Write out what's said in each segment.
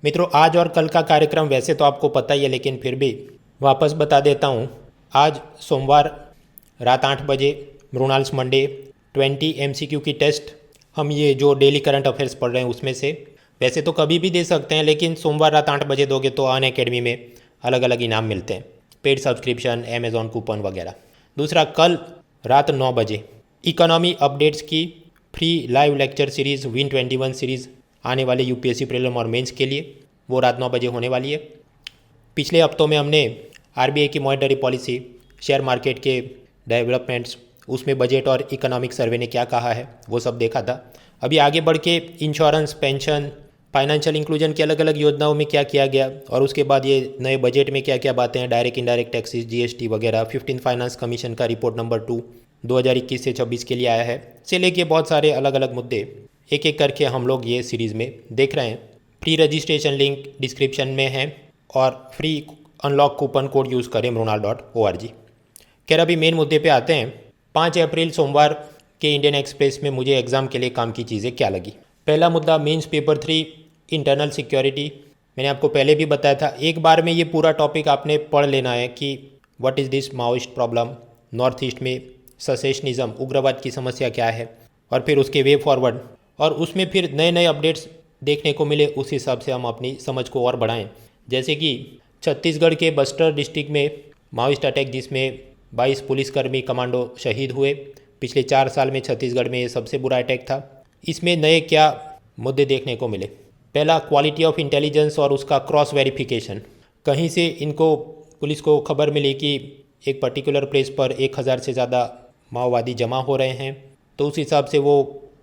मित्रों, आज और कल का कार्यक्रम वैसे तो आपको पता ही है, लेकिन फिर भी वापस बता देता हूँ। आज सोमवार रात 8 बजे मृणाल्स मंडे 20 MCQ की टेस्ट हम ये जो डेली करंट अफेयर्स पढ़ रहे हैं उसमें से वैसे तो कभी भी दे सकते हैं, लेकिन सोमवार रात 8 बजे दोगे तो अनअकैडमी में अलग अलग इनाम मिलते हैं, पेड सब्सक्रिप्शन, अमेजॉन कूपन वगैरह। दूसरा, कल रात 9 बजे इकोनॉमी अपडेट्स की free live lecture series win 21 series आने वाले यूपीएससी प्रीलिम और मेंस के लिए, वो रात 9 बजे होने वाली है। पिछले हफ्तों में हमने आरबीआई की मॉनेटरी पॉलिसी, शेयर मार्केट के डेवलपमेंट्स, उसमें बजट और इकोनॉमिक सर्वे ने क्या कहा है वो सब देखा था। अभी आगे बढ़ के इंश्योरेंस, पेंशन, फाइनेंशियल इंक्लूजन की अलग अलग योजनाओं में क्या किया गया, और उसके बाद ये नए बजट में क्या क्या बातें हैं, डायरेक्ट इनडायरेक्ट टैक्सेस, जीएसटी वगैरह। 15 फाइनेंस कमीशन का रिपोर्ट नंबर 2 2021 से 26 के लिए आया है, से लेके बहुत सारे अलग अलग मुद्दे एक एक करके हम लोग ये सीरीज़ में देख रहे हैं। फ्री रजिस्ट्रेशन लिंक डिस्क्रिप्शन में है और free unlock coupon code use करें mrunal.org। खैर, अभी मेन मुद्दे पे आते हैं। 5 अप्रैल सोमवार के इंडियन एक्सप्रेस में मुझे एग्ज़ाम के लिए काम की चीज़ें क्या लगी। पहला मुद्दा, मेंस पेपर 3 इंटरनल सिक्योरिटी। मैंने आपको पहले भी बताया था, एक बार में ये पूरा टॉपिक आपने पढ़ लेना है कि what is this Maoist problem, north east में सेसेशनिज्म, उग्रवाद की समस्या क्या है, और फिर उसके वे फॉरवर्ड, और उसमें फिर नए नए अपडेट्स देखने को मिले, उस हिसाब से हम अपनी समझ को और बढ़ाएं। जैसे कि छत्तीसगढ़ के बस्तर डिस्ट्रिक्ट में माओइस्ट अटैक, जिसमें 22 पुलिसकर्मी कमांडो शहीद हुए। पिछले 4 साल में छत्तीसगढ़ में ये सबसे बुरा अटैक था। इसमें नए क्या मुद्दे देखने को मिले। पहला, क्वालिटी ऑफ इंटेलिजेंस और उसका क्रॉस वेरिफिकेशन। कहीं से इनको पुलिस को खबर मिली कि एक पर्टिकुलर प्लेस पर 1000 से ज़्यादा माओवादी जमा हो रहे हैं, तो उस हिसाब से वो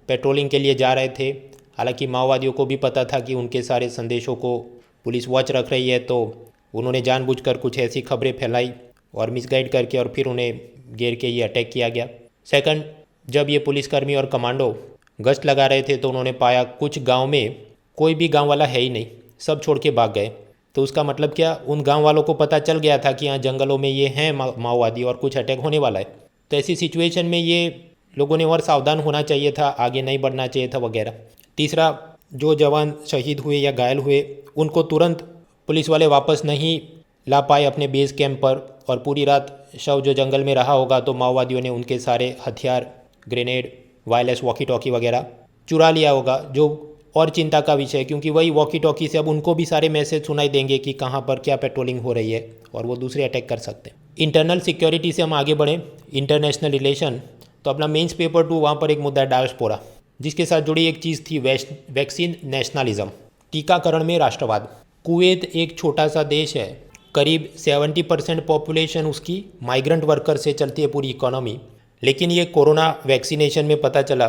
पेट्रोलिंग के लिए जा रहे थे। हालांकि माओवादियों को भी पता था कि उनके सारे संदेशों को पुलिस वॉच रख रही है, तो उन्होंने जानबूझकर कुछ ऐसी खबरें फैलाई और मिसगाइड करके, और फिर उन्हें घेर के ये अटैक किया गया। सेकंड, जब ये पुलिसकर्मी और कमांडो गश्त लगा रहे थे तो उन्होंने पाया कुछ गांव में कोई भी गांव वाला है ही नहीं, सब छोड़ के भाग गए। तो उसका मतलब क्या, उन गांव वालों को पता चल गया था कि यहाँ जंगलों में ये हैं माओवादी और कुछ अटैक होने वाला है। तो ऐसी सिचुएशन में ये लोगों ने और सावधान होना चाहिए था, आगे नहीं बढ़ना चाहिए था वगैरह। तीसरा, जो जवान शहीद हुए या घायल हुए उनको तुरंत पुलिस वाले वापस नहीं ला पाए अपने बेस कैंप पर, और पूरी रात शव जो जंगल में रहा होगा तो माओवादियों ने उनके सारे हथियार, ग्रेनेड, वायरलेस वॉकी टॉकी वगैरह चुरा लिया होगा, जो और चिंता का विषय है, क्योंकि वही वॉकी टॉकी से अब उनको भी सारे मैसेज सुनाई देंगे कि कहाँ पर क्या पेट्रोलिंग हो रही है, और वो दूसरे अटैक कर सकते हैं। इंटरनल सिक्योरिटी से हम आगे बढ़ें, इंटरनेशनल रिलेशन। तो अपना मेंस पेपर 2, वहाँ पर एक मुद्दा है डायस्पोरा, जिसके साथ जुड़ी एक चीज़ थी वैक्सीन नेशनलिज्म, टीकाकरण में राष्ट्रवाद। कुवैत एक छोटा सा देश है, करीब 70% पॉपुलेशन उसकी माइग्रेंट वर्कर से चलती है पूरी इकोनॉमी। लेकिन ये कोरोना वैक्सीनेशन में पता चला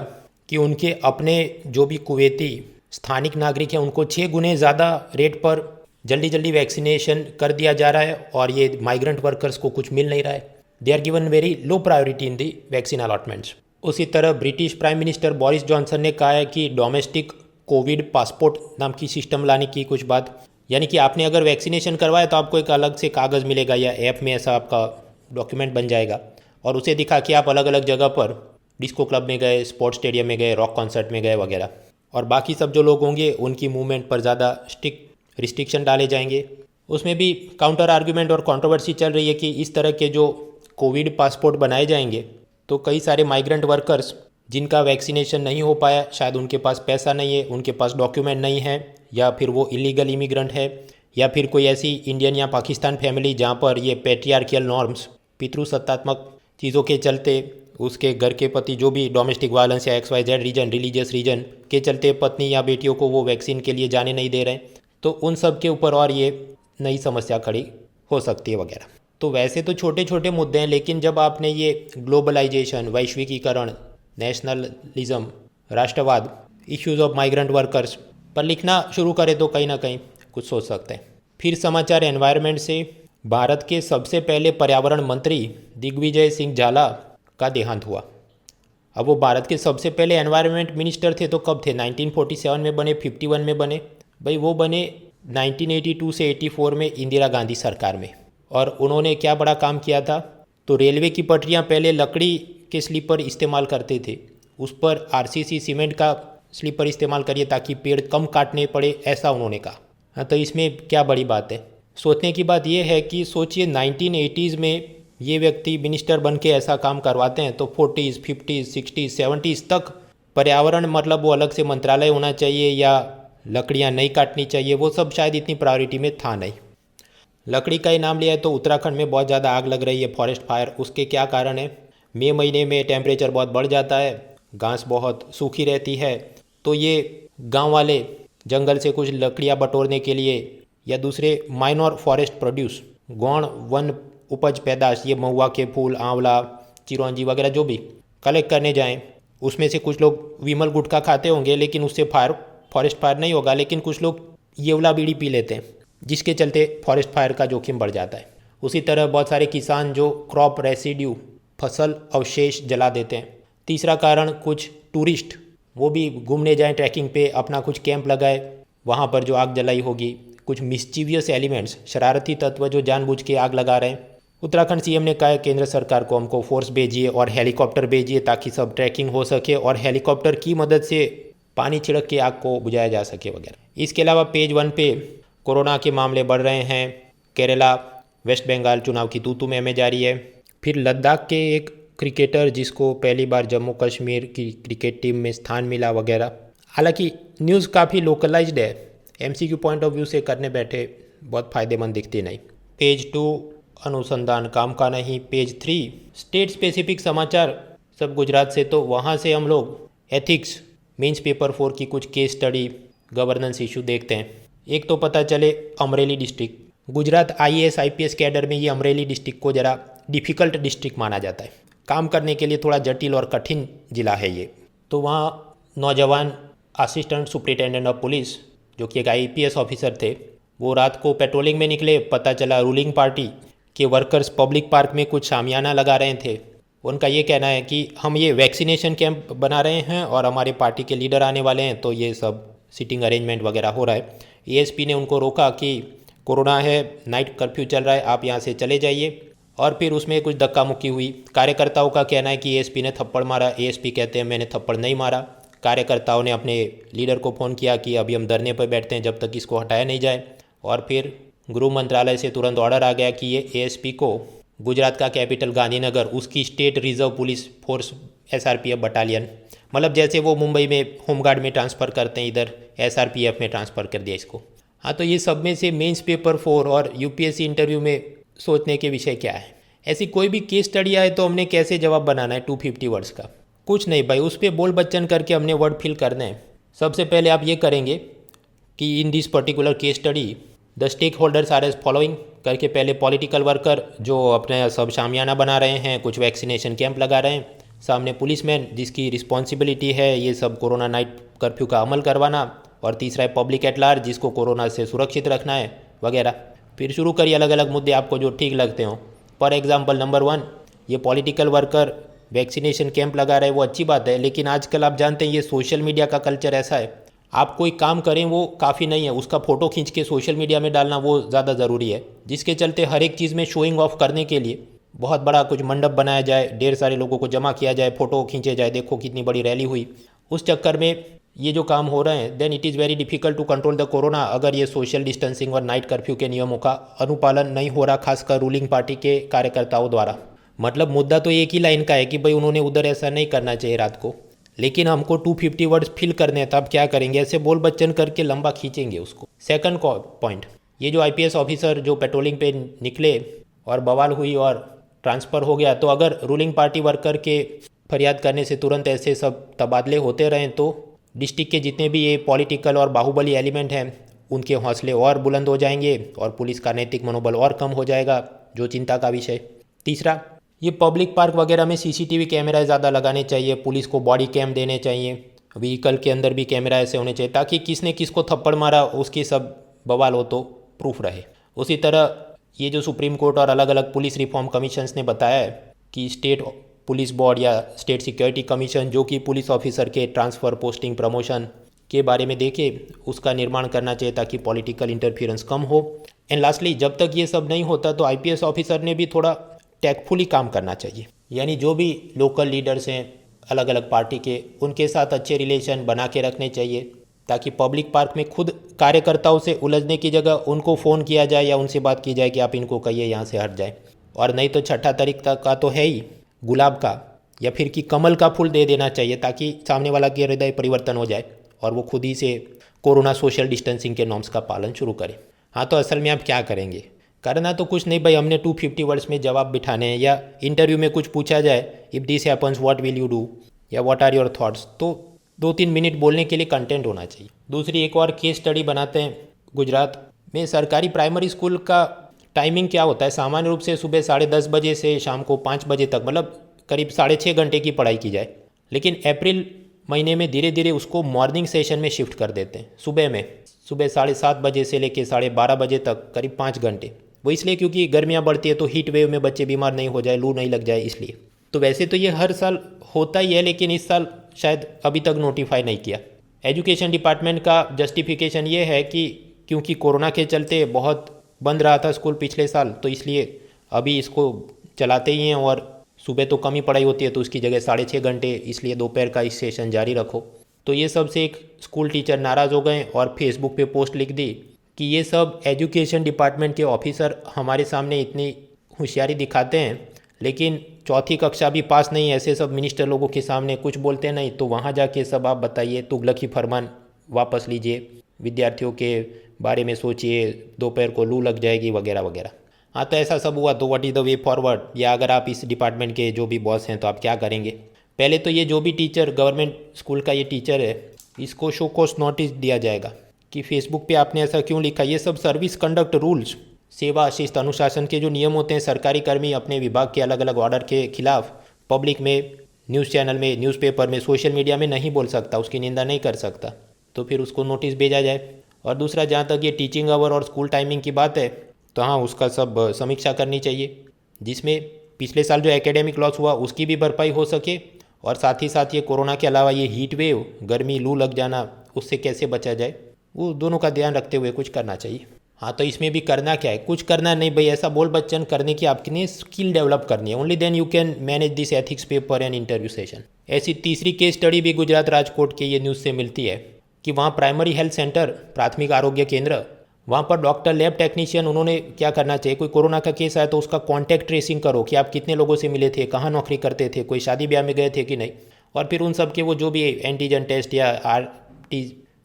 कि उनके अपने जो भी कुवैती स्थानिक नागरिक हैं उनको 6 गुने ज़्यादा रेट पर जल्दी जल्दी वैक्सीनेशन कर दिया जा रहा है, और ये माइग्रेंट वर्कर्स को कुछ मिल नहीं रहा है। They are given very low priority in the vaccine allotments. उसी तरह British prime minister Boris Johnson ने कहा है कि डोमेस्टिक कोविड पासपोर्ट नाम की सिस्टम लाने की कुछ बात, यानी कि आपने अगर वैक्सीनेशन करवाया तो आपको एक अलग से कागज़ मिलेगा या ऐप में ऐसा आपका डॉक्यूमेंट बन जाएगा, और उसे दिखा के आप अलग अलग जगह पर डिस्को क्लब में गए, स्पोर्ट्स स्टेडियम में गए, रॉक कॉन्सर्ट में गए वगैरह। और बाकी सब जो लोग होंगे उनकी मूवमेंट पर ज़्यादा स्ट्रिक्ट रिस्ट्रिक्शन डाले जाएंगे। उसमें भी काउंटर आर्ग्यूमेंट और कंट्रोवर्सी चल रही है कि इस तरह के जो कोविड पासपोर्ट बनाए जाएंगे तो कई सारे माइग्रेंट वर्कर्स जिनका वैक्सीनेशन नहीं हो पाया, शायद उनके पास पैसा नहीं है, उनके पास डॉक्यूमेंट नहीं है, या फिर वो इलीगल इमिग्रेंट है, या फिर कोई ऐसी इंडियन या पाकिस्तान फैमिली जहाँ पर ये पैट्रियार्कियल नॉर्म्स, पितृसत्तात्मक चीज़ों के चलते उसके घर के पति जो भी डोमेस्टिक वायलेंस या XYZ रीजन, रिलीजियस रीजन के चलते पत्नी या बेटियों को वो वैक्सीन के लिए जाने नहीं दे रहे हैं, तो उन सब के ऊपर और ये नई समस्या खड़ी हो सकती है वगैरह। तो वैसे तो छोटे छोटे मुद्दे हैं, लेकिन जब आपने ये ग्लोबलाइजेशन, वैश्विकीकरण, नेशनलिज्म, राष्ट्रवाद, इश्यूज़ ऑफ माइग्रेंट वर्कर्स पर लिखना शुरू करें तो कहीं ना कहीं कुछ सोच सकते हैं। फिर समाचार एनवायरनमेंट से, भारत के सबसे पहले पर्यावरण मंत्री दिग्विजय सिंह झाला का देहांत हुआ। अब वो भारत के सबसे पहले एनवायरनमेंट मिनिस्टर थे तो कब थे, 1947 में बने, 51 में बने, भाई वो बने 1982 से 84 में इंदिरा गांधी सरकार में। और उन्होंने क्या बड़ा काम किया था, तो रेलवे की पटरियां पहले लकड़ी के स्लीपर इस्तेमाल करते थे, उस पर RCC सीमेंट का स्लीपर इस्तेमाल करिए ताकि पेड़ कम काटने पड़े, ऐसा उन्होंने कहा। हाँ, तो इसमें क्या बड़ी बात है। सोचने की बात यह है कि सोचिए 1980s में ये व्यक्ति मिनिस्टर बन के ऐसा काम करवाते हैं, तो 40s 50s 60s 70s तक पर्यावरण मतलब वो अलग से मंत्रालय होना चाहिए या लकड़ियाँ नहीं काटनी चाहिए, वो सब शायद इतनी प्रायोरिटी में था नहीं। लकड़ी का ही नाम लिया है तो उत्तराखंड में बहुत ज़्यादा आग लग रही है, फॉरेस्ट फायर। उसके क्या कारण है? मई महीने में टेम्परेचर बहुत बढ़ जाता है, घास बहुत सूखी रहती है, तो ये गांव वाले जंगल से कुछ लकड़ियाँ बटोरने के लिए या दूसरे माइनर फॉरेस्ट प्रोड्यूस गौण वन उपज पैदाश, ये महुआ के फूल, आंवला, चिरौंजी वगैरह जो भी कलेक्ट करने जाएं, उसमें से कुछ लोग विमल गुटखा खाते होंगे लेकिन उससे फॉरेस्ट फायर नहीं होगा, लेकिन कुछ लोग येवला बीड़ी पी लेते हैं जिसके चलते फॉरेस्ट फायर का जोखिम बढ़ जाता है। उसी तरह बहुत सारे किसान जो क्रॉप रेसिड्यू, फसल अवशेष जला देते हैं। तीसरा कारण, कुछ टूरिस्ट वो भी घूमने जाएं ट्रैकिंग पे, अपना कुछ कैंप लगाए, वहाँ पर जो आग जलाई होगी। कुछ मिस्चीवियस एलिमेंट्स, शरारती तत्व जो जानबूझ के आग लगा रहे हैं। उत्तराखंड सीएम ने कहा है केंद्र सरकार को हमको फोर्स भेजिए और हेलीकॉप्टर भेजिए ताकि सब ट्रैकिंग हो सके और हेलीकॉप्टर की मदद से पानी छिड़क के आग को बुझाया जा सके वगैरह। इसके अलावा पेज 1 पे कोरोना के मामले बढ़ रहे हैं। केरला, वेस्ट बंगाल चुनाव की तू में जारी है। फिर लद्दाख के एक क्रिकेटर जिसको पहली बार जम्मू कश्मीर की क्रिकेट टीम में स्थान मिला वगैरह। हालांकि न्यूज़ काफ़ी लोकलाइज्ड है, एमसीक्यू पॉइंट ऑफ व्यू से करने बैठे बहुत फ़ायदेमंद दिखती नहीं। पेज 2 अनुसंधान काम का नहीं। पेज 3 स्टेट स्पेसिफिक समाचार, सब गुजरात से, तो वहाँ से हम लोग एथिक्स मेंस पेपर 4 की कुछ केस स्टडी, गवर्नेंस इशू देखते हैं। एक तो पता चले Amreli district, Gujarat IAS IPS cadre में ये अमरेली डिस्ट्रिक्ट को ज़रा डिफ़िकल्ट डिस्ट्रिक्ट माना जाता है, काम करने के लिए थोड़ा जटिल और कठिन ज़िला है ये। तो वहाँ नौजवान असिस्टेंट सुपरिटेंडेंट ऑफ पुलिस जो कि एक आईपीएस ऑफिसर थे, वो रात को पेट्रोलिंग में निकले। पता चला रूलिंग पार्टी के वर्कर्स पब्लिक पार्क में कुछ शामियाना लगा रहे थे। उनका ये कहना है कि हम ये वैक्सीनेशन कैंप बना रहे हैं और हमारे पार्टी के लीडर आने वाले हैं, तो ये सब सिटिंग अरेंजमेंट वगैरह हो रहा है। एएसपी ने उनको रोका कि कोरोना है, नाइट कर्फ्यू चल रहा है, आप यहाँ से चले जाइए। और फिर उसमें कुछ धक्का मुक्की हुई। कार्यकर्ताओं का कहना है कि एएसपी ने थप्पड़ मारा, एएसपी कहते हैं मैंने थप्पड़ नहीं मारा। कार्यकर्ताओं ने अपने लीडर को फ़ोन किया कि अभी हम धरने पर बैठते हैं जब तक इसको हटाया नहीं जाए। और फिर गृह मंत्रालय से तुरंत ऑर्डर आ गया कि ये एएसपी को गुजरात का कैपिटल गांधीनगर, उसकी state reserve police force SRPF battalion, मतलब जैसे वो मुंबई में होमगार्ड में ट्रांसफ़र करते हैं, इधर एसआरपीएफ में ट्रांसफ़र कर दिया इसको। हाँ, तो ये सब में से मेंस पेपर 4 और यूपीएससी इंटरव्यू में सोचने के विषय क्या है। ऐसी कोई भी केस स्टडी आए तो हमने कैसे जवाब बनाना है 250 वर्ड्स का? कुछ नहीं भाई, उस पर बोल बच्चन करके हमने वर्ड फिल करने हैं। सबसे पहले आप ये करेंगे कि in this particular case study the stakeholders are as following करके पहले पॉलिटिकल वर्कर जो अपने सब शामियाना बना रहे हैं, कुछ वैक्सीनेशन कैंप लगा रहे हैं, सामने पुलिसमैन जिसकी रिस्पॉन्सिबिलिटी है ये सब कोरोना नाइट कर्फ्यू का अमल करवाना, और तीसरा है पब्लिक एट लार्ज जिसको कोरोना से सुरक्षित रखना है वगैरह। फिर शुरू करिए अलग अलग मुद्दे आपको जो ठीक लगते हों। फॉर एग्जांपल नंबर 1, ये पॉलिटिकल वर्कर वैक्सीनेशन कैंप लगा रहे हैं वो अच्छी बात है, लेकिन आजकल आप जानते हैं ये सोशल मीडिया का कल्चर ऐसा है, आप कोई काम करें वो काफ़ी नहीं है, उसका फ़ोटो खींच के सोशल मीडिया में डालना वो ज़्यादा ज़रूरी है, जिसके चलते हर एक चीज़ में शोइंग ऑफ करने के लिए बहुत बड़ा कुछ मंडप बनाया जाए, ढेर सारे लोगों को जमा किया जाए, फ़ोटो खींचे जाए, देखो कितनी बड़ी रैली हुई। उस चक्कर में ये जो काम हो रहे हैं, then it is very difficult to control the corona अगर ये सोशल डिस्टेंसिंग और नाइट कर्फ्यू के नियमों का अनुपालन नहीं हो रहा, खासकर रूलिंग पार्टी के कार्यकर्ताओं द्वारा। मतलब मुद्दा तो एक ही लाइन का है कि भाई उन्होंने उधर ऐसा नहीं करना चाहिए रात को, लेकिन हमको 250 वर्ड्स फिल करने हैं, तब क्या करेंगे? ऐसे बोल बच्चन करके लंबा खींचेंगे उसको। सेकंड पॉइंट, ये जो आईपीएस ऑफिसर जो पेट्रोलिंग पे निकले और बवाल हुई और ट्रांसफ़र हो गया, तो अगर रूलिंग पार्टी वर्कर के फरियाद करने से तुरंत ऐसे सब तबादले होते रहें तो डिस्ट्रिक्ट के जितने भी ये पॉलिटिकल और बाहुबली एलिमेंट हैं उनके हौसले और बुलंद हो जाएंगे और पुलिस का नैतिक मनोबल और कम हो जाएगा, जो चिंता का विषय। तीसरा, ये पब्लिक पार्क वगैरह में सीसीटीवी कैमरा ज़्यादा लगाने चाहिए, पुलिस को बॉडी कैम देने चाहिए, व्हीकल के अंदर भी कैमरा ऐसे होने चाहिए ताकि किसने किसको थप्पड़ मारा उसकी सब बवाल हो तो प्रूफ रहे। उसी तरह ये जो सुप्रीम कोर्ट और अलग अलग पुलिस रिफॉर्म कमीशंस ने बताया है कि स्टेट पुलिस बोर्ड या स्टेट सिक्योरिटी कमीशन जो कि पुलिस ऑफिसर के ट्रांसफ़र, पोस्टिंग, प्रमोशन के बारे में देखे, उसका निर्माण करना चाहिए ताकि पॉलिटिकल इंटरफियरेंस कम हो। एंड लास्टली, जब तक ये सब नहीं होता तो आईपीएस ऑफिसर ने भी थोड़ा टैक्टफुली काम करना चाहिए, यानी जो भी लोकल लीडर्स हैं अलग अलग पार्टी के, उनके साथ अच्छे रिलेशन बना के रखने चाहिए ताकि पब्लिक पार्क में खुद कार्यकर्ताओं से उलझने की जगह उनको फ़ोन किया जाए या उनसे बात की जाए कि आप इनको कहिए यहाँ से हट जाए। और नहीं तो छठा तरीका का तो है ही गुलाब का या फिर कि कमल का फूल दे देना चाहिए, ताकि सामने वाला के हृदय परिवर्तन हो जाए और वो खुद ही से कोरोना सोशल डिस्टेंसिंग के नॉर्म्स का पालन शुरू करे। हाँ, तो असल में आप क्या करेंगे? करना तो कुछ नहीं भाई, हमने 250 वर्ड्स में जवाब बिठाने हैं, या इंटरव्यू में कुछ पूछा जाए if this happens what will you do या व्हाट आर योर थॉट्स, तो 2-3 मिनट बोलने के लिए कंटेंट होना चाहिए। दूसरी एक और केस स्टडी बनाते हैं। गुजरात में सरकारी प्राइमरी स्कूल का टाइमिंग क्या होता है? सामान्य रूप से सुबह 10:30 बजे से शाम को 5 बजे तक, मतलब करीब 6.5 घंटे की पढ़ाई की जाए। लेकिन अप्रैल महीने में धीरे धीरे उसको मॉर्निंग सेशन में शिफ्ट कर देते हैं। सुबह 7:30 बजे से लेकर 12:30 बजे तक करीब 5 घंटे। वो इसलिए क्योंकि गर्मियाँ बढ़ती है तो हीट वेव में बच्चे बीमार नहीं हो जाए, लू नहीं लग जाए, इसलिए। तो वैसे तो ये हर साल होता ही है, लेकिन इस साल शायद अभी तक नोटिफाई नहीं किया। एजुकेशन डिपार्टमेंट का जस्टिफिकेशन ये है कि क्योंकि कोरोना के चलते बहुत बंद रहा था स्कूल पिछले साल, तो इसलिए अभी इसको चलाते ही हैं, और सुबह तो कम ही पढ़ाई होती है तो उसकी जगह 6.5 घंटे, इसलिए दोपहर का इस सेशन जारी रखो। तो ये सब से एक स्कूल टीचर नाराज़ हो गए और फेसबुक पे पोस्ट लिख दी कि ये सब एजुकेशन डिपार्टमेंट के ऑफिसर हमारे सामने इतनी होशियारी दिखाते हैं, लेकिन चौथी कक्षा भी पास नहीं, ऐसे सब मिनिस्टर लोगों के सामने कुछ बोलते नहीं, तो वहाँ जाके सब आप बताइए, तुगलकी फरमान वापस लीजिए, विद्यार्थियों के बारे में सोचिए, दोपहर को लू लग जाएगी वगैरह वगैरह। हाँ, तो ऐसा सब हुआ, तो what is the way forward? या अगर आप इस डिपार्टमेंट के जो भी बॉस हैं तो आप क्या करेंगे? पहले तो ये जो भी टीचर गवर्नमेंट स्कूल का ये टीचर है, इसको शो कॉज नोटिस दिया जाएगा कि फेसबुक पे आपने ऐसा क्यों लिखा। ये सब सर्विस कंडक्ट रूल्स, सेवा शिस्त अनुशासन के जो नियम होते हैं, सरकारी कर्मी अपने विभाग के अलग अलग ऑर्डर के खिलाफ पब्लिक में, न्यूज़ चैनल में, न्यूज़पेपर में, सोशल मीडिया में नहीं बोल सकता, उसकी निंदा नहीं कर सकता, तो फिर उसको नोटिस भेजा जाए। और दूसरा, जहाँ तक ये टीचिंग आवर और स्कूल टाइमिंग की बात है, तो हाँ, उसका सब समीक्षा करनी चाहिए, जिसमें पिछले साल जो एकेडमिक लॉस हुआ उसकी भी भरपाई हो सके, और साथ ही साथ ये कोरोना के अलावा ये हीट वेव, गर्मी, लू लग जाना, उससे कैसे बचा जाए, वो दोनों का ध्यान रखते हुए कुछ करना चाहिए। हाँ, तो इसमें भी करना क्या है? कुछ करना नहीं भाई, ऐसा बोल बच्चन करने की आपने स्किल डेवलप करनी है। Only then you can manage this ethics paper and interview session. ऐसी तीसरी केस स्टडी भी गुजरात राजकोट के ये न्यूज़ से मिलती है कि वहाँ प्राइमरी हेल्थ सेंटर, प्राथमिक आरोग्य केंद्र, वहाँ पर डॉक्टर, लैब टेक्नीशियन, उन्होंने क्या करना चाहिए? कोई कोरोना का केस आया तो उसका कॉन्टैक्ट ट्रेसिंग करो कि आप कितने लोगों से मिले थे, कहाँ नौकरी करते थे, कोई शादी ब्याह में गए थे कि नहीं, और फिर उन सब के वो जो भी एंटीजन टेस्ट या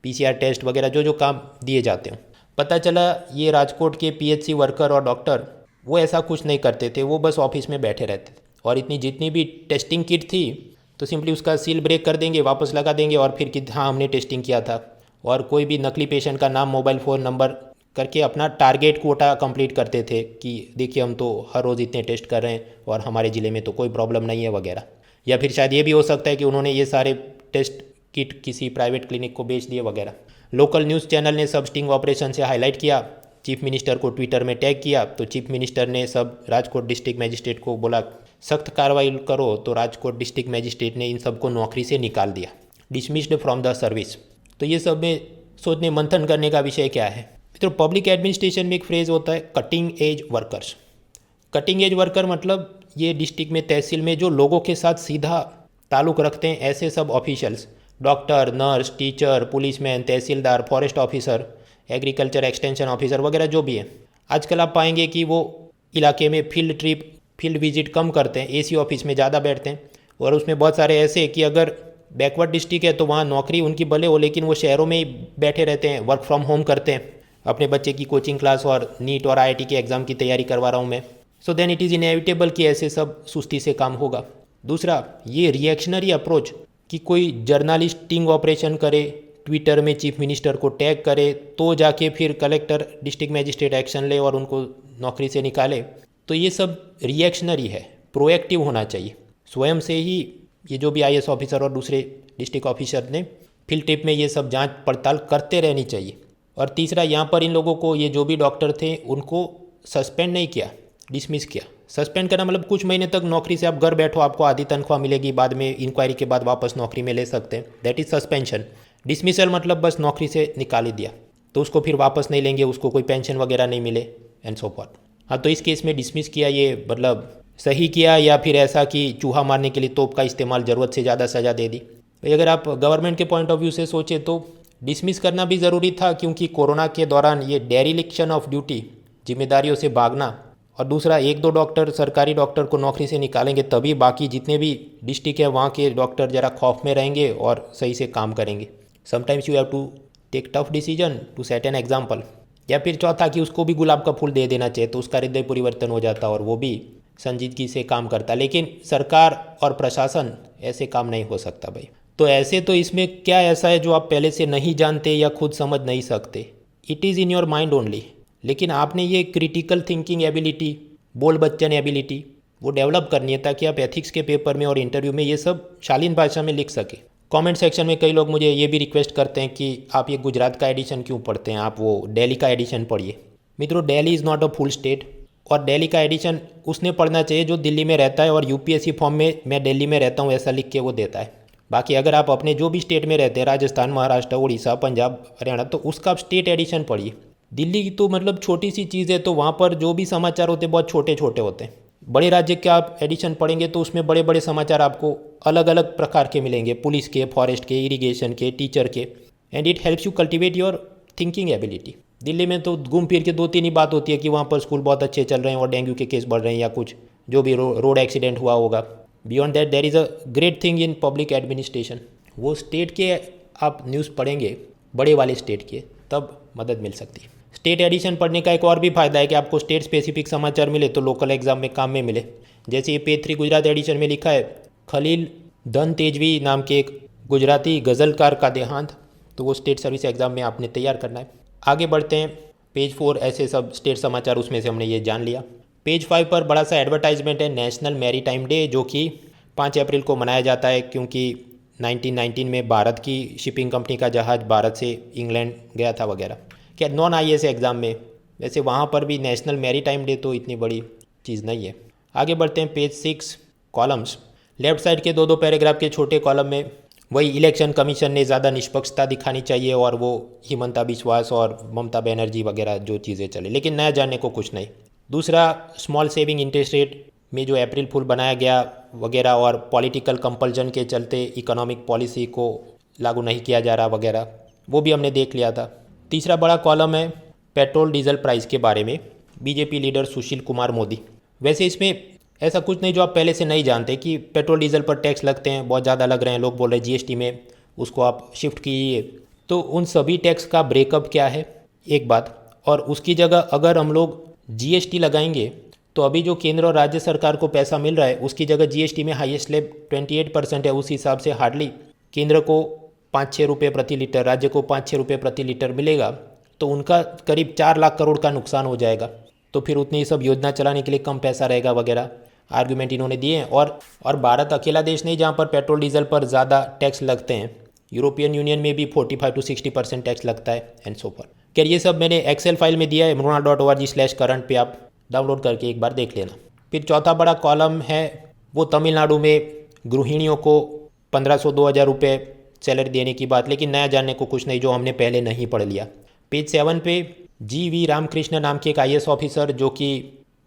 PCR टेस्ट वगैरह जो जो काम दिए जाते हैं। पता चला ये राजकोट के PHC वर्कर और डॉक्टर वो ऐसा कुछ नहीं करते थे, वो बस ऑफिस में बैठे रहते थे, और इतनी जितनी भी टेस्टिंग किट थी तो सिंपली उसका सील ब्रेक कर देंगे, वापस लगा देंगे, और फिर कि हाँ हमने टेस्टिंग किया था। और कोई भी नकली पेशेंट का नाम, मोबाइल फ़ोन नंबर करके अपना टारगेट कोटा कंप्लीट करते थे कि देखिए हम तो हर रोज़ इतने टेस्ट कर रहे हैं और हमारे ज़िले में तो कोई प्रॉब्लम नहीं है वगैरह। या फिर शायद ये भी हो सकता है कि उन्होंने ये सारे टेस्ट किट किसी प्राइवेट क्लिनिक को बेच दिए वगैरह। लोकल न्यूज़ चैनल ने सब स्टिंग ऑपरेशन से हाईलाइट किया, चीफ मिनिस्टर को ट्विटर में टैग किया, तो चीफ मिनिस्टर ने सब राजकोट डिस्ट्रिक्ट मजिस्ट्रेट को बोला सख्त कार्रवाई करो, तो राजकोट डिस्ट्रिक्ट मजिस्ट्रेट ने इन सबको नौकरी से निकाल दिया, डिसमिस्ड फ्रॉम द सर्विस। तो ये सब में सोचने मंथन करने का विषय क्या है? तो पब्लिक एडमिनिस्ट्रेशन में एक फ्रेज़ होता है cutting edge workers. Cutting edge worker मतलब ये डिस्ट्रिक्ट में, तहसील में जो लोगों के साथ सीधा ताल्लुक़ रखते हैं, ऐसे सब officials, doctor, nurse, teacher, policeman, तहसीलदार, forest officer, agriculture extension officer वगैरह जो भी हैं। आजकल आप पाएंगे कि वो इलाके में फील्ड ट्रिप, फील्ड विजिट कम करते हैं, AC ऑफिस में ज़्यादा बैठते हैं, और उसमें बहुत सारे ऐसे कि अगर बैकवर्ड डिस्ट्रिक्ट है तो वहाँ नौकरी उनकी भले हो, लेकिन वो शहरों में ही बैठे रहते हैं, वर्क फ्रॉम होम करते हैं, अपने बच्चे की कोचिंग क्लास और नीट और IIT के एग्ज़ाम की तैयारी करवा रहा हूँ मैं। So then it is inevitable कि ऐसे सब सुस्ती से काम होगा। दूसरा, ये रिएक्शनरी अप्रोच कि कोई जर्नलिस्ट स्टिंग ऑपरेशन करे, ट्विटर में चीफ मिनिस्टर को टैग करे, तो जाके फिर कलेक्टर, डिस्ट्रिक्ट मजिस्ट्रेट एक्शन ले और उनको नौकरी से निकाले, तो ये सब रिएक्शनरी है। प्रोएक्टिव होना चाहिए, स्वयं से ही ये जो भी IAS ऑफिसर और दूसरे डिस्ट्रिक्ट ऑफिसर ने फील्ड ट्रिप में ये सब जांच पड़ताल करते रहनी चाहिए। और तीसरा, यहाँ पर इन लोगों को, ये जो भी डॉक्टर थे उनको सस्पेंड नहीं किया, डिसमिस किया। सस्पेंड करना मतलब कुछ महीने तक नौकरी से आप घर बैठो, आपको आधी तनख्वाह मिलेगी, बाद में इंक्वायरी के बाद वापस नौकरी में ले सकते हैं, दैट इज़ सस्पेंशन। डिसमिसल मतलब बस नौकरी से निकाल ही दिया, तो उसको फिर वापस नहीं लेंगे, उसको कोई पेंशन वगैरह नहीं मिले एंड सो फॉर्थ। हाँ, तो इस केस में डिसमिस किया, ये मतलब सही किया, या फिर ऐसा कि चूहा मारने के लिए तोप का इस्तेमाल, ज़रूरत से ज़्यादा सज़ा दे दी। तो अगर आप गवर्नमेंट के पॉइंट ऑफ व्यू से सोचे तो डिसमिस करना भी ज़रूरी था क्योंकि कोरोना के दौरान ये डेरिलिक्शन ऑफ ड्यूटी, जिम्मेदारियों से भागना, और दूसरा एक दो डॉक्टर, सरकारी डॉक्टर को नौकरी से निकालेंगे तभी बाकी जितने भी डिस्ट्रिक्ट है वहाँ के डॉक्टर ज़रा खौफ में रहेंगे और सही से काम करेंगे। Sometimes you have to take tough decision to set an example. या फिर चौथा कि उसको भी गुलाब का फूल दे देना चाहिए तो उसका हृदय परिवर्तन हो जाता और वो भी संजीदगी से काम करता। लेकिन सरकार और प्रशासन ऐसे काम नहीं हो सकता भाई। तो ऐसे तो इसमें क्या ऐसा है जो आप पहले से नहीं जानते या खुद समझ नहीं सकते? It is in your mind only. लेकिन आपने ये क्रिटिकल थिंकिंग एबिलिटी, बोल बच्चन एबिलिटी वो डेवलप करनी है ताकि आप एथिक्स के पेपर में और इंटरव्यू में ये सब शालीन भाषा में लिख सके। कमेंट सेक्शन में कई लोग मुझे ये भी रिक्वेस्ट करते हैं कि आप ये गुजरात का एडिशन क्यों पढ़ते हैं, आप वो दिल्ली का एडिशन पढ़िए। मित्रों, Delhi is not a full state और दिल्ली का एडिशन उसने पढ़ना चाहिए जो दिल्ली में रहता है और यूपीएससी फॉर्म में मैं दिल्ली में रहता हूँ ऐसा लिख के वो देता है। बाकी अगर आप अपने जो भी स्टेट में रहते हैं, राजस्थान, महाराष्ट्र, उड़ीसा, पंजाब, हरियाणा, तो उसका आप स्टेट एडिशन पढ़िए। दिल्ली की तो मतलब छोटी सी चीज़ है, तो वहाँ पर जो भी समाचार होते हैं बहुत छोटे छोटे होते हैं। बड़े राज्य के आप एडिशन पढ़ेंगे तो उसमें बड़े बड़े समाचार आपको अलग अलग प्रकार के मिलेंगे, पुलिस के, फॉरेस्ट के, इरिगेशन के, टीचर के, and it helps you cultivate your thinking ability. Delhi में तो घूम फिर के दो तीन ही बात होती है कि वहाँ पर स्कूल बहुत अच्छे चल रहे हैं और डेंगू के केस बढ़ रहे हैं या कुछ जो भी रोड एक्सीडेंट हुआ होगा। Beyond that there is a great thing in public administration. वो स्टेट के आप न्यूज़ पढ़ेंगे, बड़े वाले स्टेट के, तब मदद मिल सकती है। स्टेट एडिशन पढ़ने का एक और भी फायदा है कि आपको स्टेट स्पेसिफिक समाचार मिले तो लोकल एग्जाम में काम में मिले। जैसे ये पेज 3 गुजरात एडिशन में लिखा है, खलील धन तेजवी नाम के एक गुजराती गज़लकार का देहांत, तो वो स्टेट सर्विस एग्ज़ाम में आपने तैयार करना है। आगे बढ़ते हैं, पेज 4 ऐसे सब स्टेट समाचार, उसमें से हमने ये जान लिया। पेज 5 पर बड़ा सा एडवर्टाइजमेंट है नेशनल मैरीटाइम डे, जो कि 5 अप्रैल को मनाया जाता है क्योंकि 1919 में भारत की शिपिंग कंपनी का जहाज़ भारत से इंग्लैंड गया था वगैरह। क्या नॉन आईएएस एग्ज़ाम में वैसे वहाँ पर भी नेशनल मैरीटाइम डे तो इतनी बड़ी चीज़ नहीं है। आगे बढ़ते हैं, पेज 6 कॉलम्स। लेफ्ट साइड के दो पैराग्राफ के छोटे कॉलम में वही इलेक्शन कमीशन ने ज़्यादा निष्पक्षता दिखानी चाहिए और वो हिमंता बिश्वास और ममता बनर्जी वगैरह जो चीज़ें चले, लेकिन नया जानने को कुछ नहीं। दूसरा, स्मॉल सेविंग इंटरेस्ट रेट में जो अप्रैल फूल बनाया गया वगैरह और पॉलिटिकल कंपल्जन के चलते इकोनॉमिक पॉलिसी को लागू नहीं किया जा रहा वगैरह, वो भी हमने देख लिया था। तीसरा बड़ा कॉलम है पेट्रोल डीजल प्राइस के बारे में, बीजेपी लीडर सुशील कुमार मोदी। वैसे इसमें ऐसा कुछ नहीं जो आप पहले से नहीं जानते कि पेट्रोल डीजल पर टैक्स लगते हैं, बहुत ज़्यादा लग रहे हैं, लोग बोल रहे हैं जीएसटी में उसको आप शिफ्ट कीजिए। तो उन सभी टैक्स का ब्रेकअप क्या है एक बात, और उसकी जगह अगर हम लोग जीएसटी लगाएंगे तो अभी जो केंद्र और राज्य सरकार को पैसा मिल रहा है उसकी जगह जीएसटी में हाईएस्ट स्लैब 28% है। उस हिसाब से हार्डली केंद्र को 5-6 रुपये प्रति लीटर, राज्य को 5-6 रुपये प्रति लीटर मिलेगा, तो उनका करीब 4 लाख करोड़ का नुकसान हो जाएगा। तो फिर उतनी सब योजना चलाने के लिए कम पैसा रहेगा वगैरह आर्गूमेंट इन्होंने दिए हैं। और भारत अकेला देश नहीं जहाँ पर पेट्रोल डीजल पर ज़्यादा टैक्स लगते हैं, यूरोपियन यूनियन में भी 45 to 60% टैक्स लगता है एंड सो फॉर। क्या ये सब मैंने एक्सेल फाइल में दिया है, mrunal.org/current पे आप डाउनलोड करके एक बार देख लेना। फिर चौथा बड़ा कॉलम है वो तमिलनाडु में गृहिणियों को 1500-2000 रुपये सैलरी देने की बात, लेकिन नया जानने को कुछ नहीं जो हमने पहले नहीं पढ़ लिया। पेज 7 पे GV रामकृष्ण नाम के एक IAS ऑफिसर जो कि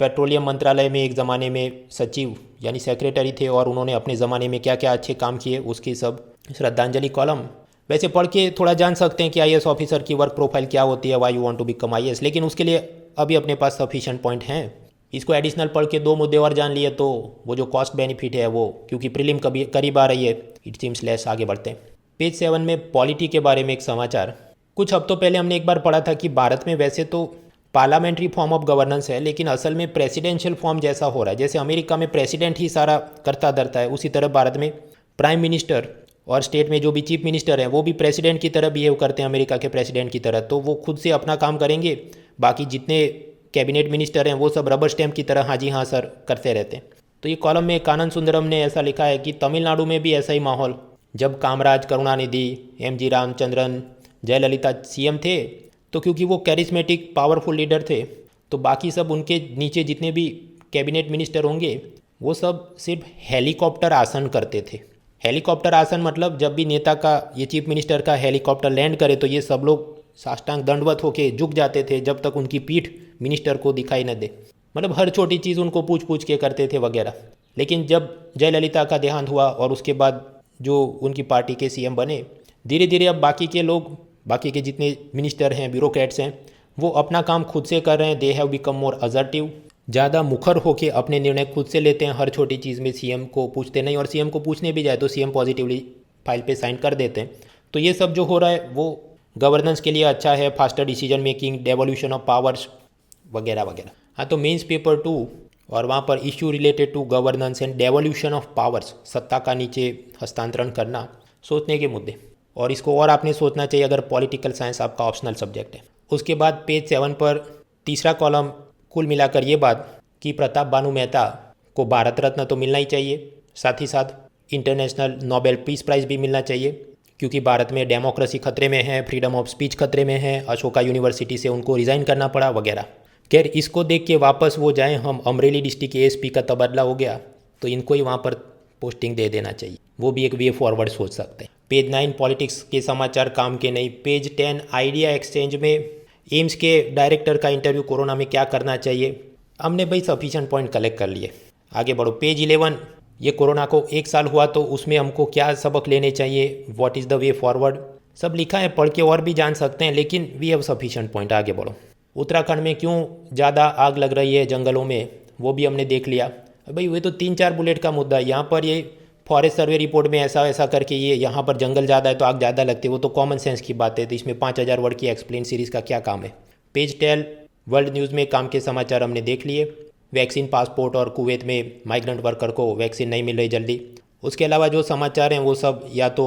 पेट्रोलियम मंत्रालय में एक ज़माने में सचिव यानी सेक्रेटरी थे और उन्होंने अपने ज़माने में क्या क्या अच्छे काम किए उसकी सब श्रद्धांजलि कॉलम। वैसे पढ़ के थोड़ा जान सकते हैं कि IAS ऑफिसर की वर्क प्रोफाइल क्या होती है, why you want to become IAS, लेकिन उसके लिए अभी अपने पास सफिशिएंट पॉइंट हैं। इसको एडिशनल पढ़ के 2 मुद्दे और जान लिए तो वो जो कॉस्ट बेनिफिट है वो, क्योंकि प्रीलिम कभी करीब आ रही है, इट सीम्स लेस। आगे बढ़ते हैं, पेज 7 में पॉलिटी के बारे में एक समाचार। कुछ हफ्तों पहले हमने एक बार पढ़ा था कि भारत में वैसे तो पार्लियामेंट्री फॉर्म ऑफ गवर्नेंस है, लेकिन असल में प्रेसिडेंशियल फॉर्म जैसा हो रहा है। जैसे अमेरिका में प्रेसिडेंट ही सारा करता धरता है, उसी तरह भारत में प्राइम मिनिस्टर और स्टेट में जो भी चीफ मिनिस्टर हैं वो भी प्रेसिडेंट की तरह बिहेव करते हैं, अमेरिका के प्रेसिडेंट की तरह। तो वो खुद से अपना काम करेंगे, बाकी जितने कैबिनेट मिनिस्टर हैं वो सब रबर स्टैम्प की तरह हाँ जी हाँ सर करते रहते हैं। तो ये कॉलम में कानन सुंदरम ने ऐसा लिखा है कि तमिलनाडु में भी ऐसा ही माहौल, जब कामराज, करुणानिधि, MG रामचंद्रन, जयललिता CM थे, तो क्योंकि वो कैरिस्मेटिक पावरफुल लीडर थे तो बाकी सब उनके नीचे जितने भी कैबिनेट मिनिस्टर होंगे वो सब सिर्फ हेलीकॉप्टर आसन करते थे। हेलीकॉप्टर आसन मतलब जब भी नेता का, ये चीफ मिनिस्टर का हेलीकॉप्टर लैंड करे तो ये सब लोग साष्टांग दंडवत होके झुक जाते थे जब तक उनकी पीठ मिनिस्टर को दिखाई न दे। मतलब हर छोटी चीज़ उनको पूछ पूछ के करते थे वगैरह। लेकिन जब जयललिता का देहांत हुआ और उसके बाद जो उनकी पार्टी के CM बने, धीरे धीरे अब बाकी के लोग बाकी के जितने मिनिस्टर हैं, ब्यूरोक्रेट्स हैं, वो अपना काम खुद से कर रहे हैं। They have become more assertive, ज़्यादा मुखर होकर अपने निर्णय खुद से लेते हैं। हर छोटी चीज़ में सीएम को पूछते नहीं, और सीएम को पूछने भी जाए तो सीएम पॉजिटिवली फाइल पे साइन कर देते हैं। तो ये सब जो हो रहा है वो गवर्नेंस के लिए अच्छा है, faster decision making, devolution of powers वगैरह वगैरह। हाँ, तो मेंस पेपर 2 और वहाँ पर issue related to governance and devolution of powers, सत्ता का नीचे हस्तांतरण करना, सोचने के मुद्दे। और इसको और आपने सोचना चाहिए अगर पॉलिटिकल साइंस आपका ऑप्शनल सब्जेक्ट है। उसके बाद पेज 7 पर तीसरा कॉलम, कुल मिलाकर ये बात कि प्रताप बानू मेहता को भारत रत्न तो मिलना ही चाहिए, साथ ही साथ इंटरनेशनल नोबेल पीस प्राइज़ भी मिलना चाहिए, क्योंकि भारत में डेमोक्रेसी खतरे में है, फ्रीडम ऑफ स्पीच खतरे में है, अशोका यूनिवर्सिटी से उनको रिज़ाइन करना पड़ा वगैरह। खैर, इसको देख के वापस वो जाएं, हम अमरेली डिस्ट्रिक्ट के एसपी का तबादला हो गया तो इनको ही वहाँ पर पोस्टिंग दे देना चाहिए, वो भी एक वे फॉरवर्ड सोच सकते हैं। पेज 9 पॉलिटिक्स के समाचार काम के नहीं। पेज 10 आइडिया एक्सचेंज में एम्स के डायरेक्टर का इंटरव्यू, कोरोना में क्या करना चाहिए। हमने भाई सफिशिएंट पॉइंट कलेक्ट कर लिए, आगे बढ़ो। पेज 11 ये कोरोना को 1 साल हुआ तो उसमें हमको क्या सबक लेने चाहिए, what is the way forward, सब लिखा है, पढ़ के और भी जान सकते हैं, लेकिन वी हैव सफिशिएंट पॉइंट। आगे बढ़ो। उत्तराखंड में क्यों ज़्यादा आग लग रही है जंगलों में, वो भी हमने देख लिया। भाई ये तो 3-4 बुलेट का मुद्दा है। यहाँ पर ये फॉरेस्ट सर्वे रिपोर्ट में ऐसा ऐसा करके ये यहाँ पर जंगल ज़्यादा है तो आग ज़्यादा लगती है, वो तो कॉमन सेंस की बात है। तो इसमें 5000 वर्ड की एक्सप्लेन सीरीज़ का क्या काम है। पेज 12 वर्ल्ड न्यूज़ में काम के समाचार हमने देख लिए। वैक्सीन पासपोर्ट और कुवैत में माइग्रेंट वर्कर को वैक्सीन नहीं मिल रही जल्दी। उसके अलावा जो समाचार हैं वो सब या तो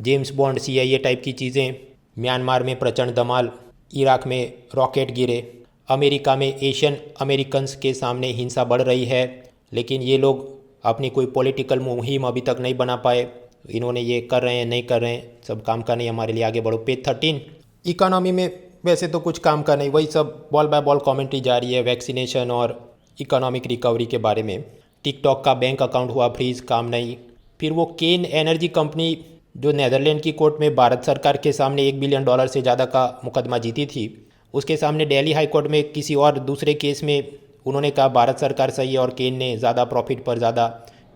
जेम्स बॉन्ड CIA टाइप की चीज़ें, म्यांमार में प्रचंड धमाल, इराक में रॉकेट गिरे, अमेरिका में एशियन अमेरिकन्स के सामने हिंसा बढ़ रही है, लेकिन ये लोग अपनी कोई पॉलिटिकल मुहिम अभी तक नहीं बना पाए। इन्होंने ये कर रहे हैं नहीं कर रहे हैं, सब काम का नहीं हमारे लिए। आगे बढ़ो। पेज 13 इकोनॉमी में वैसे तो कुछ काम का नहीं, वही सब बॉल बाय बॉल कमेंट्री जा रही है वैक्सीनेशन और इकोनॉमिक रिकवरी के बारे में। टिकटॉक का बैंक अकाउंट हुआ फ्रीज, काम नहीं। फिर वो केन एनर्जी कंपनी जो नीदरलैंड की कोर्ट में भारत सरकार के सामने $1 बिलियन से ज़्यादा का मुकदमा जीती थी, उसके सामने दिल्ली हाई कोर्ट में किसी और दूसरे केस में उन्होंने कहा भारत सरकार सही है और केन ने ज़्यादा प्रॉफिट पर ज़्यादा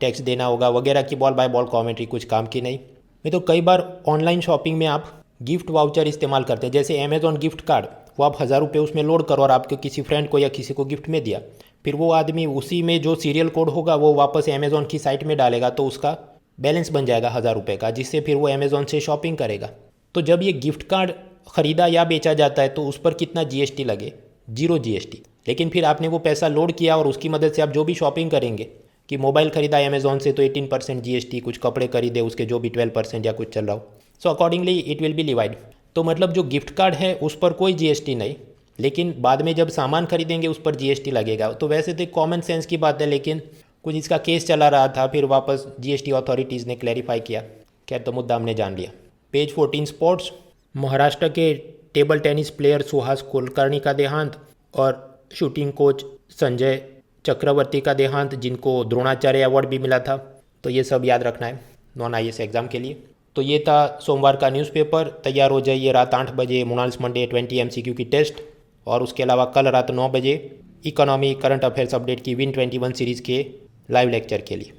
टैक्स देना होगा वगैरह की बॉल बाय बॉल कमेंट्री, कुछ काम की नहीं। मैं तो कई बार ऑनलाइन शॉपिंग में आप गिफ्ट वाउचर इस्तेमाल करते हैं, जैसे अमेज़ॉन गिफ्ट कार्ड, वो आप 1000 रुपये उसमें लोड करो और आपके किसी फ्रेंड को या किसी को गिफ्ट में दिया, फिर वो आदमी उसी में जो सीरियल कोड होगा वो वापस अमेज़ॉन की साइट में डालेगा तो उसका बैलेंस बन जाएगा 1000 रुपये का, जिससे फिर वो अमेज़ॉन से शॉपिंग करेगा। तो जब ये गिफ्ट कार्ड ख़रीदा या बेचा जाता है तो उस पर कितना GST लगे, 0 GST। लेकिन फिर आपने वो पैसा लोड किया और उसकी मदद से आप जो भी शॉपिंग करेंगे, कि मोबाइल खरीदा अमेज़ॉन से तो 18% GST, कुछ कपड़े खरीदे उसके जो भी 12% या कुछ चल रहा हो, so accordingly it will be divide. तो मतलब जो गिफ्ट कार्ड है उस पर कोई GST नहीं, लेकिन बाद में जब सामान खरीदेंगे उस पर GST लगेगा। तो वैसे तो कॉमन सेंस की बात है, लेकिन कुछ इसका केस चला रहा था, फिर वापस GST अथॉरिटीज़ ने क्लैरिफाई किया। खैर, तो मुद्दा हमने जान लिया। पेज 14 स्पोर्ट्स, महाराष्ट्र के table tennis player Suhas Kulkarni का देहांत और शूटिंग कोच संजय चक्रवर्ती का देहांत, जिनको द्रोणाचार्य अवार्ड भी मिला था। तो ये सब याद रखना है नॉन IAS एग्ज़ाम के लिए। तो ये था सोमवार का न्यूज़पेपर। तैयार हो जाइए, रात 8 बजे मृणाल्स मंडे 20 MCQ की टेस्ट, और उसके अलावा कल रात 9 बजे इकोनॉमी करंट अफेयर्स अपडेट की Win 21 सीरीज़ के लाइव लेक्चर के लिए।